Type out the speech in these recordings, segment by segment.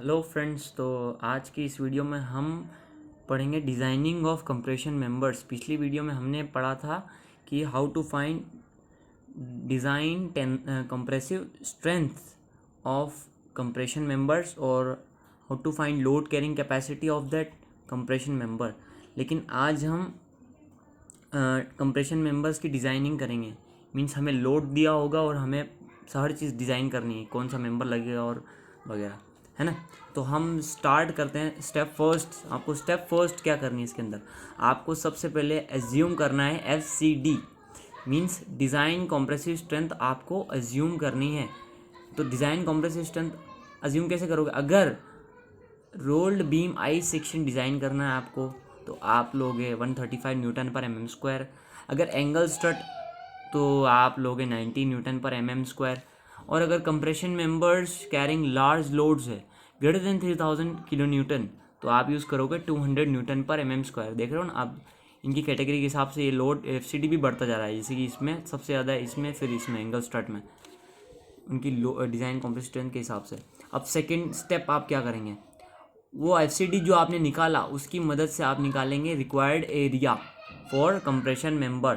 Hello friends. तो आज की इस वीडियो में हम पढ़ेंगे डिज़ाइनिंग ऑफ कंप्रेशन मेंबर्स। पिछली वीडियो में हमने पढ़ा था कि how to find design compressive strength of compression members और how to find load carrying capacity of that compression member. लेकिन आज हम कंप्रेशन मेंबर्स की डिज़ाइनिंग करेंगे। मीन्स हमें लोड दिया होगा और हमें हर चीज़ डिज़ाइन करनी है, कौन सा मेंबर लगेगा और वगैरह, है ना। तो हम स्टार्ट करते हैं स्टेप फर्स्ट। आपको स्टेप फर्स्ट क्या करनी है इसके अंदर, आपको सबसे पहले एज्यूम करना है FCD means design compressive strength आपको एज्यूम करनी है। तो डिज़ाइन कॉम्प्रेसिव स्ट्रेंथ एज्यूम कैसे करोगे? अगर rolled beam I section design करना है आपको तो आप लोगे 135 न्यूटन पर mm स्क्वायर। अगर एंगल स्ट्रट तो आप लोगे 90 न्यूटन पर mm स्क्वायर। और अगर compression members carrying large loads है ग्रेटर देन 3000 किलो न्यूटन तो आप यूज़ करोगे 200 न्यूटन पर mm स्क्वायर। देख रहे हो ना आप, इनकी कैटेगरी के हिसाब से ये लोड FCD भी बढ़ता जा रहा है। जैसे कि इसमें सबसे ज़्यादा है, इसमें फिर इसमें एंगल स्ट्रट में उनकी डिज़ाइन कॉम्प्रेसिव स्ट्रेंथ के हिसाब से। अब सेकेंड स्टेप आप क्या करेंगे, वो FCD जो आपने निकाला उसकी मदद से आप निकालेंगे required area for compression member.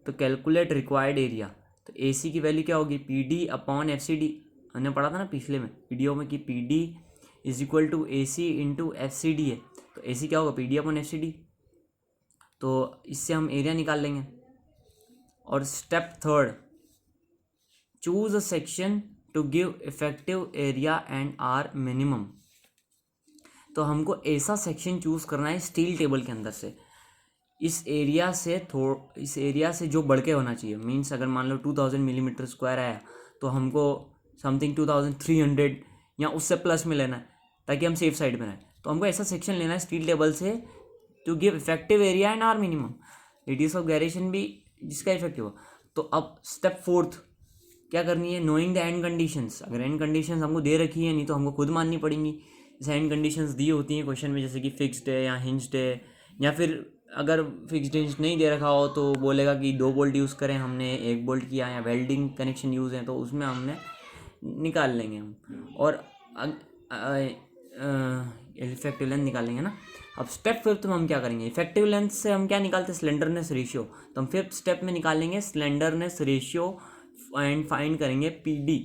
तो कैलकुलेट रिक्वायर्ड एरिया। तो AC की वैल्यू क्या होगी? PD upon FCD। हमने पढ़ा था ना पिछले में वीडियो में कि PD is equal to AC into FCD है। तो AC क्या होगा? PD upon FCD। तो इससे हम एरिया निकाल लेंगे। और step third, choose a section to give effective area and r minimum. तो हमको ऐसा सेक्शन चूज़ करना है स्टील टेबल के अंदर से, इस एरिया से जो बढ़ के होना चाहिए। मीन्स अगर मान लो 2000 मिलीमीटर स्क्वायर आया तो हमको समथिंग 2300 या उससे प्लस में लेना है ताकि हम सेफ साइड में रहें। तो हमको ऐसा सेक्शन लेना है स्टील टेबल से to give effective area and r minimum, radius of gyration भी जिसका इफेक्टिव हो। तो अब स्टेप फोर्थ क्या करनी है, नोइंग द एंड कंडीशंस। अगर एंड कंडीशंस हमको दे रखी है, नहीं तो हमको खुद माननी पड़ेंगी। जैसे एंड कंडीशंस दी होती हैं क्वेश्चन में, जैसे कि फिक्स्ड है या हिंज्ड है, या फिर अगर फिक्स्ड हिंज नहीं दे रखा हो तो बोलेगा कि 2 बोल्ट यूज़ करें, हमने 1 बोल्ट किया, या वेल्डिंग कनेक्शन यूज़ है तो उसमें हमने निकाल लेंगे हम। और इफेक्टिव लेंथ निकालेंगे ना। अब स्टेप फिफ्थ में हम क्या करेंगे, इफेक्टिव लेंथ से हम क्या निकालते हैं? Slenderness ratio. तो हम फिफ्थ स्टेप में निकालेंगे स्लेंडरनेस रेशियो एंड फाइंड करेंगे PD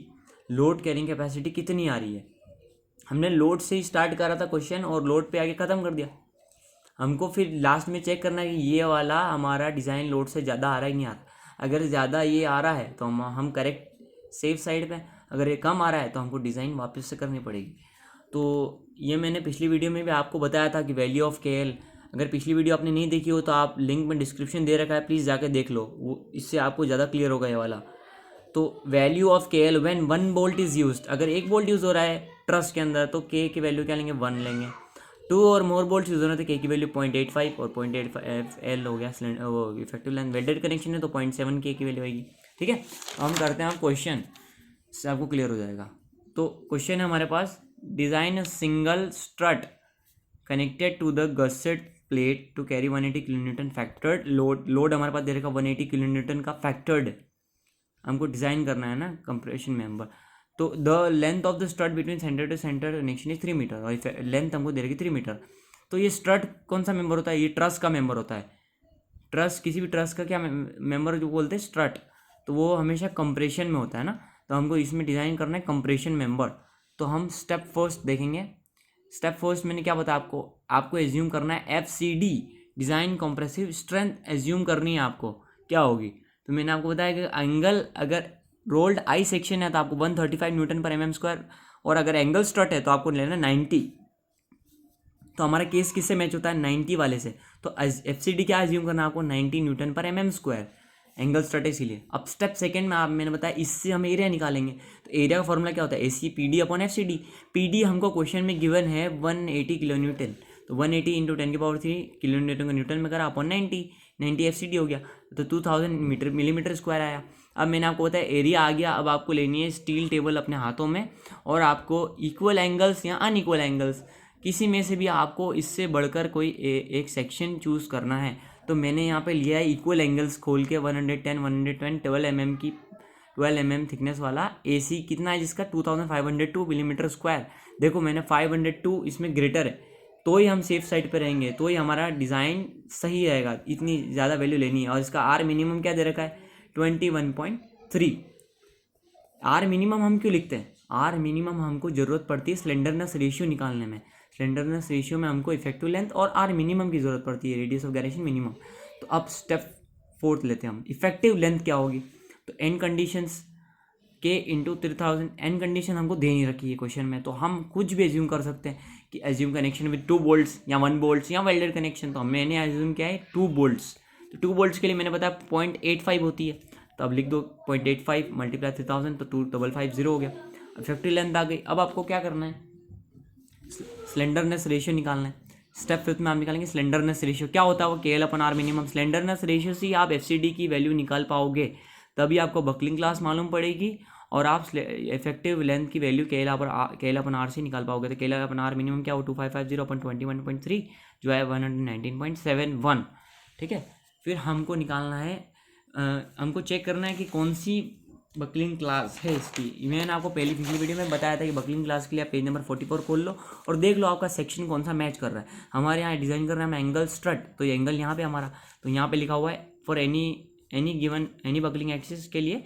लोड कैरिंग कैपेसिटी कितनी आ रही है। हमने लोड से ही स्टार्ट करा था क्वेश्चन और लोड पे आके ख़त्म कर दिया। हमको फिर लास्ट में चेक करना है कि ये वाला हमारा डिज़ाइन लोड से ज़्यादा आ रहा है कि नहीं आ रहा। अगर ज़्यादा ये आ रहा है तो हम करेक्ट सेफ साइड पे, अगर ये कम आ रहा है तो हमको डिज़ाइन वापस से करनी पड़ेगी। तो ये मैंने पिछली वीडियो में भी आपको बताया था कि वैल्यू ऑफ KL। अगर पिछली वीडियो आपने नहीं देखी हो तो आप लिंक में डिस्क्रिप्शन दे रखा है, प्लीज़ जाके देख लो, वो इससे आपको ज़्यादा क्लियर होगा ये वाला। तो value of KL when 1 bolt is used, अगर 1 बोल्ट यूज़ हो रहा है ट्रस के अंदर तो K की वैल्यू क्या लेंगे? 1 लेंगे। 2 और मोर बोल्ट यूज़ हो रहे थे, K की वैल्यू 0.85 और 0.85 L हो गया वो इफेक्टिव लेंथ। वेल्डेड कनेक्शन है तो 0.7 K की वैल्यू आएगी। ठीक है, तो हम करते हैं क्वेश्चन, इससे आपको क्लियर हो जाएगा। तो क्वेश्चन है हमारे पास, design a single strut connected to the gusset plate to carry 180 kilo newton factored load हमारे पास दे रखा 180 किलो न्यूटन का फैक्टर्ड हमको डिज़ाइन करना है ना कंप्रेशन मेंबर। तो the length of the strut between centre to centre connection is 3 metre और लेंथ हमको दे रखी 3 मीटर। तो ये स्ट्रट कौन सा मेंबर होता है? ये ट्रस का मेंबर होता है। ट्रस, किसी भी ट्रस का क्या मेंबर जो बोलते हैं स्ट्रट, तो वो हमेशा कंप्रेशन में होता है ना। तो हमको इसमें डिज़ाइन करना है कंप्रेशन मेंबर। तो हम स्टेप फर्स्ट देखेंगे। स्टेप फर्स्ट मैंने क्या बताया आपको एज्यूम करना है FCD design compressive strength assume करनी है आपको, क्या होगी? तो मैंने आपको बताया कि एंगल, अगर रोल्ड आई सेक्शन है तो आपको 135 न्यूटन पर mm स्क्वायर, और अगर एंगल स्ट्रट है तो आपको लेना 90। तो हमारा केस किससे मैच होता है? 90 वाले से। तो FCD क्या एज्यूम करना है आपको? 90 न्यूटन पर mm स्क्वायर, एंगल स्ट्रट है इसीलिए। अब स्टेप सेकंड में मैंने बताया इससे हम एरिया निकालेंगे। तो एरिया का फॉर्मूला क्या होता है? AC PD upon FCD। PD हमको क्वेश्चन में गिवन है 180 किलो न्यूटन, तो 180 इंटू 10⁻³ किलो न्यूटन का न्यूटन में करा अपॉन 90 FCD हो गया, तो 2000 मिलीमीटर स्क्वायर आया। अब मैंने आपको बताया एरिया आ गया। अब आपको लेनी है स्टील टेबल अपने हाथों में, और आपको इक्वल एंगल्स या अनइक्वल एंगल्स किसी में से भी आपको इससे बढ़कर कोई एक सेक्शन चूज़ करना है। तो मैंने यहाँ पे लिया है इक्वल एंगल्स खोल के 110, 120 12 mm की 12 mm थिकनेस वाला AC कितना है जिसका 2502 मिलीमीटर स्क्वायर। देखो मैंने 502 इसमें ग्रेटर है, तो ही हम सेफ साइड पे रहेंगे, तो ही हमारा डिज़ाइन सही रहेगा। इतनी ज़्यादा वैल्यू लेनी है। और इसका आर मिनिमम क्या दे रखा है 21.3। आर मिनिमम हम क्यों लिखते हैं, आर मिनिमम हमको ज़रूरत पड़ती है स्लेंडरनेस रेशियो निकालने में। स्लेंडरनेस रेशियो में हमको इफेक्टिव लेंथ और आर मिनिमम की ज़रूरत पड़ती है, रेडियस ऑफ गायरेशन मिनिमम। तो अब स्टेप 4 लेते हैं हम, इफेक्टिव लेंथ क्या होगी। तो एन कंडीशंस के इंटू 3000, एन कंडीशन हमको दे नहीं रखी है क्वेश्चन में, तो हम कुछ भी एज्यूम कर सकते हैं कि एज्यूम कनेक्शन विद 2 बोल्ट्स या 1 बोल्ट्स या वेल्डेड कनेक्शन। तो मैंने एज्यूम किया है 2 बोल्ट्स। तो 2 बोल्ट्स के लिए मैंने बताया 0.85 होती है, तो अब लिख दो 0.85 मल्टीप्लाई 3000 तो 2550 हो गया। इफेक्टिव लेंथ आ गई। अब आपको क्या करना है, स्लेंडरनेस रेशियो निकालना है। स्टेप 5 में आप निकालेंगे स्लेंडरनेस रेशियो। क्या होता है वो KL/R मिनिमम। स्लेंडरनेस रेशियो से आप FCD की वैल्यू निकाल पाओगे, तभी आपको बकलिंग क्लास मालूम पड़ेगी और आप इफेक्टिव लेंथ की वैल्यू KL/R से निकाल पाओगे। तो KL/R मिनिमम क्या हो 2550/21.3 जो है 119.71। ठीक है, फिर हमको निकालना है, हमको चेक करना है कि कौन सी बकलिंग क्लास है इसकी। मैंने आपको पिछली वीडियो में बताया था कि बकलिंग क्लास के लिए आप पेज नंबर 44 खोल लो और देख लो आपका सेक्शन कौन सा मैच कर रहा है। हमारे यहाँ डिज़ाइन कर रहे हैं हम एंगल स्ट्रट, तो ये एंगल यहाँ पे हमारा, तो यहाँ पे लिखा हुआ है for any given any buckling axis के लिए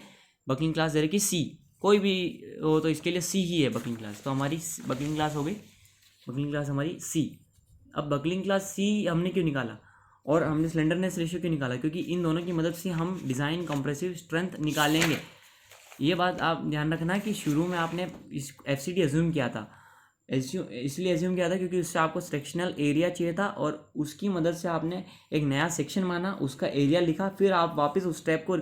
बकलिंग क्लास दे रखी C, कोई भी हो तो इसके लिए C ही है बकलिंग क्लास। तो हमारी बकलिंग क्लास हो गई, बकलिंग क्लास हमारी C। अब बकलिंग क्लास C हमने क्यों निकाला और हमने स्लेंडरनेस रेशियो क्यों निकाला, क्योंकि इन दोनों की मदद से हम डिज़ाइन कंप्रेसिव स्ट्रेंथ निकालेंगे। ये बात आप ध्यान रखना कि शुरू में आपने इस FCD एज्यूम किया था, इसलिए एज्यूम किया था क्योंकि उससे आपको सेक्शनल एरिया चाहिए था और उसकी मदद से आपने एक नया सेक्शन माना, उसका एरिया लिखा, फिर आप वापस उस स्टेप को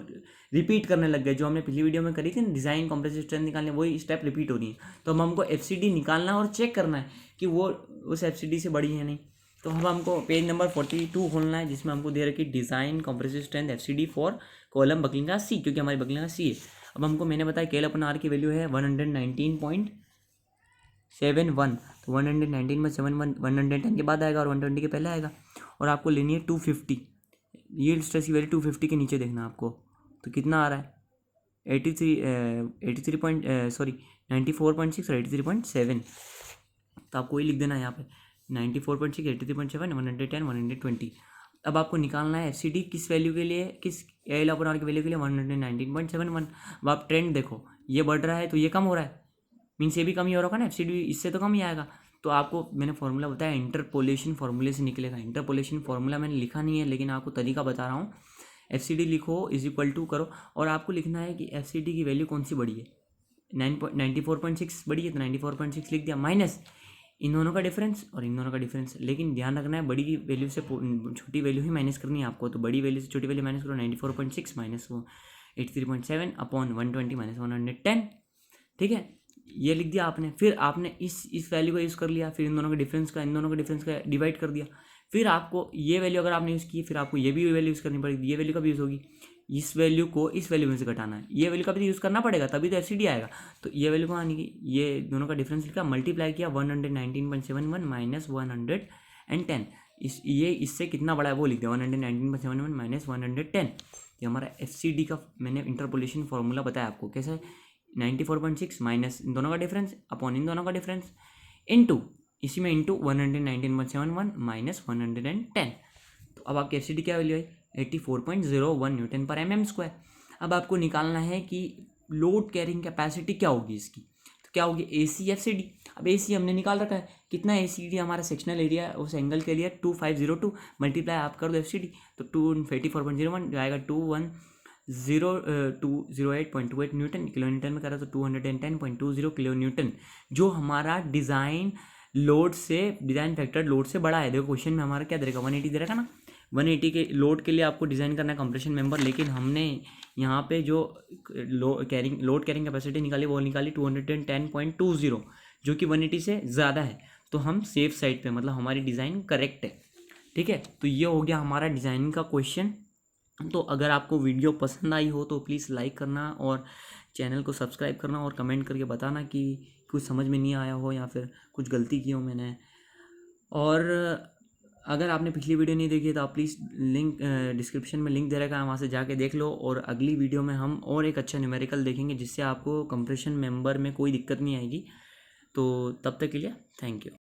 रिपीट करने लग गए जो हमने पिछली वीडियो में करी थी ना, डिज़ाइन कंप्रेसिव स्ट्रेंथ निकालने, वही स्टेप रिपीट हो रही है। तो अब हमको FCD निकालना है और चेक करना है कि वो उस FCD से बड़ी है नहीं। तो अब हमको पेज नंबर 42 खोलना है जिसमें हमको दे रखी design compressive strength FCD for column buckling class C, क्योंकि हमारी बकलिंग क्लास C है। अब हमको मैंने बताया KL/R की वैल्यू है 119.71, तो 119 में 71 110 के बाद आएगा और 120 के पहले आएगा। और आपको लेनी है 250, यील्ड स्ट्रेस की वैल्यू 250 के नीचे देखना आपको। तो कितना आ रहा है 94.6 और 83.7। तो आपको वही लिख देना है यहाँ पे 94.6 83.7 110 120। अब आपको निकालना है FCD किस वैल्यू के लिए, किस KL/R की वैल्यू के लिए 119.71। अब आप ट्रेंड देखो, ये बढ़ रहा है तो ये कम हो रहा है, मीन्स ये भी कम ही हो रहा है ना, FCD इससे तो कम ही आएगा। तो आपको मैंने फॉर्मूला बताया, इंटरपोलेशन फॉर्मूले से निकलेगा। इंटरपोलेशन फॉर्मूला मैंने लिखा नहीं है लेकिन आपको तरीका बता रहा हूँ। FCD लिखो = करो और आपको लिखना है कि FCD की वैल्यू कौन सी बड़ी है, 94.6 बड़ी है तो 94.6 लिख दिया, माइनस इन दोनों का डिफरेंस और इन दोनों का डिफरेंस। लेकिन ध्यान रखना है बड़ी की वैल्यू से छोटी वैल्यू ही माइनस करनी है आपको। तो बड़ी वैल्यू से छोटी वैल्यू माइनस करो, 94.6 माइनस वो 83.7 अपॉन 120 माइनस 110। ठीक है, ये लिख दिया आपने। फिर आपने इस वैल्यू का यूज़ कर लिया, फिर इन दोनों के डिफरेंस का डिवाइड कर दिया। फिर आपको ये वैल्यू अगर आपने यूज़ की, फिर आपको ये भी वैल्यू यूज़ करनी पड़ेगी, ये वैल्यू का भी यूज़ होगी। इस वैल्यू को इस वैल्यू में से घटाना है, ये वैल्यू का भी यूज़ करना पड़ेगा तभी तो FCD आएगा। तो ये वैल्यू को आने की, ये दोनों का डिफरेंस लिखा, मल्टीप्लाई किया 119.71 माइनस 110। ये इससे कितना बड़ा है वो लिख दिया 119.71 माइनस 110। ये हमारा FCD का मैंने इंटरपोलेशन फॉर्मूला बताया आपको कैसे, 94.6 माइनस इन दोनों का डिफरेंस अपॉन इन दोनों का डिफरेंस इंटू इसी में इंटू 119.71 माइनस 110। तो अब आपकी FCD क्या वैल्यू है 84.01 न्यूटन पर mm²। अब आपको निकालना है कि लोड कैरिंग कैपेसिटी क्या होगी इसकी, तो क्या होगी AC FCD। अब AC हमने निकाल रखा है, कितना ACD हमारा सेक्शनल एरिया उस एंगल के लिए 2502 मल्टीप्लाई आप कर दो FCD, तो 284.01 जो आएगा 208.28 न्यूटन, किलो न्यूटन में करा तो 210.20 किलो न्यूटन, जो हमारा डिज़ाइन लोड से, डिज़ाइन फैक्टर लोड से बड़ा है। देखो क्वेश्चन में हमारा क्या दे रखा 180 दे रखा ना, 180 के लोड के लिए आपको डिज़ाइन करना है कंप्रेशन मेंबर, लेकिन हमने यहाँ पे जो लोड कैरिंग कैपेसिटी निकाली वो निकाली 210.20 जो कि 180 से ज़्यादा है। तो हम सेफ साइड पे, मतलब हमारी डिज़ाइन करेक्ट है। ठीक है, तो ये हो गया हमारा डिज़ाइन का क्वेश्चन। तो अगर आपको वीडियो पसंद आई हो तो प्लीज़ लाइक करना और चैनल को सब्सक्राइब करना और कमेंट करके बताना कि कुछ समझ में नहीं आया हो या फिर कुछ गलती की हो मैंने। और अगर आपने पिछली वीडियो नहीं देखी है तो आप प्लीज़ लिंक डिस्क्रिप्शन में लिंक दे रखा है, वहाँ से जाके देख लो। और अगली वीडियो में हम और एक अच्छा न्यूमेरिकल देखेंगे जिससे आपको कंप्रेशन मेंबर में कोई दिक्कत नहीं आएगी। तो तब तक के लिए थैंक यू।